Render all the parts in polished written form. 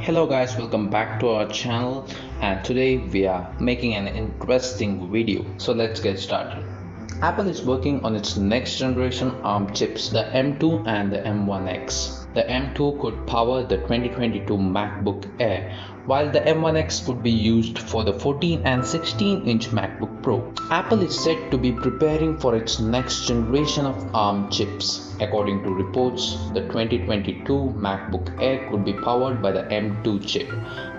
Hello guys, welcome back to our channel, and today we are making an interesting video. So let's get started. Apple is working on its next generation ARM chips, the M2 and the M1X. The M2 could power the 2022 MacBook Air, while the M1X could be used for the 14 and 16-inch MacBook Pro. Apple is said to be preparing for its next generation of ARM chips. According to reports, the 2022 MacBook Air could be powered by the M2 chip.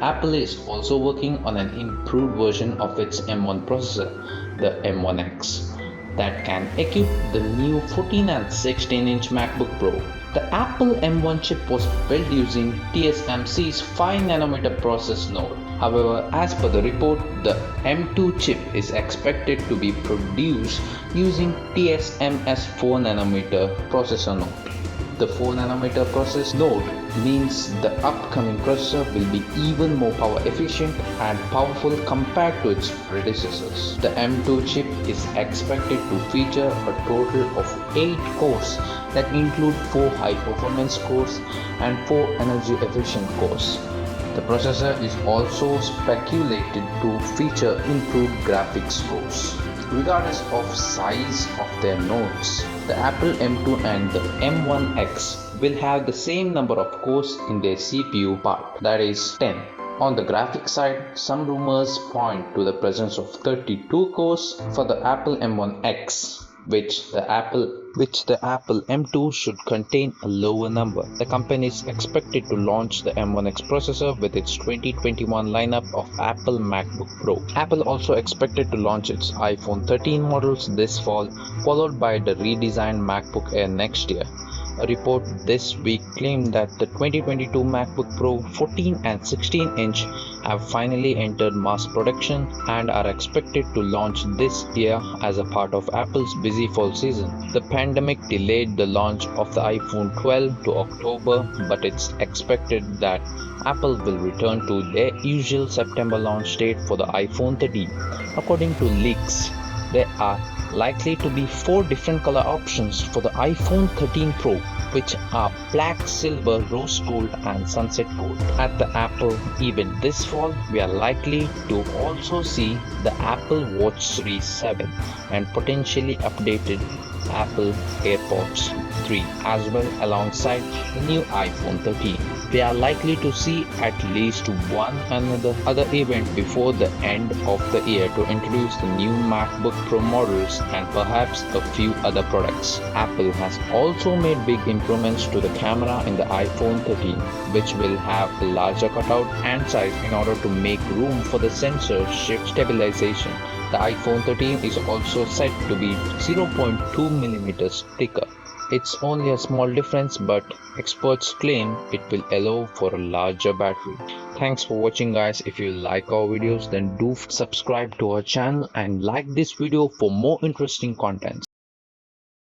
Apple is also working on an improved version of its M1 processor, the M1X, that can equip the new 14 and 16-inch MacBook Pro. The Apple M1 chip was built using TSMC's 5nm process node. However, as per the report, the M2 chip is expected to be produced using TSMC's 4nm processor node. The 4nm process node means the upcoming processor will be even more power efficient and powerful compared to its predecessors. The M2 chip is expected to feature a total of 8 cores that include 4 high-performance cores and 4 energy-efficient cores. The processor is also speculated to feature improved graphics cores. Regardless of size of their nodes, the Apple M2 and the M1X will have the same number of cores in their CPU part, that is 10. On the graphics side, some rumors point to the presence of 32 cores for the Apple M1X, which the Apple M2 should contain a lower number. The company is expected to launch the M1X processor with its 2021 lineup of Apple MacBook Pro. Apple also expected to launch its iPhone 13 models this fall, followed by the redesigned MacBook Air next year. A report this week claimed that the 2022 MacBook Pro 14 and 16-inch have finally entered mass production and are expected to launch this year as a part of Apple's busy fall season. The pandemic delayed the launch of the iPhone 12 to October, but it's expected that Apple will return to their usual September launch date for the iPhone 13. According to leaks, there are likely to be 4 different color options for the iPhone 13 Pro, which are black, silver, rose gold and sunset gold. At the Apple event this fall, we are likely to also see the Apple Watch Series 7 and potentially updated Apple AirPods 3 as well alongside the new iPhone 13. We are likely to see at least one other event before the end of the year to introduce the new MacBook Pro models and perhaps a few other products. Apple has also made big improvements to the camera in the iPhone 13, which will have a larger cutout and size in order to make room for the sensor shift stabilization. The iPhone 13 is also said to be 0.2mm thicker. It's only a small difference, but experts claim it will allow for a larger battery. Thanks for watching guys. If you like our videos, then do subscribe to our channel and like this video for more interesting content.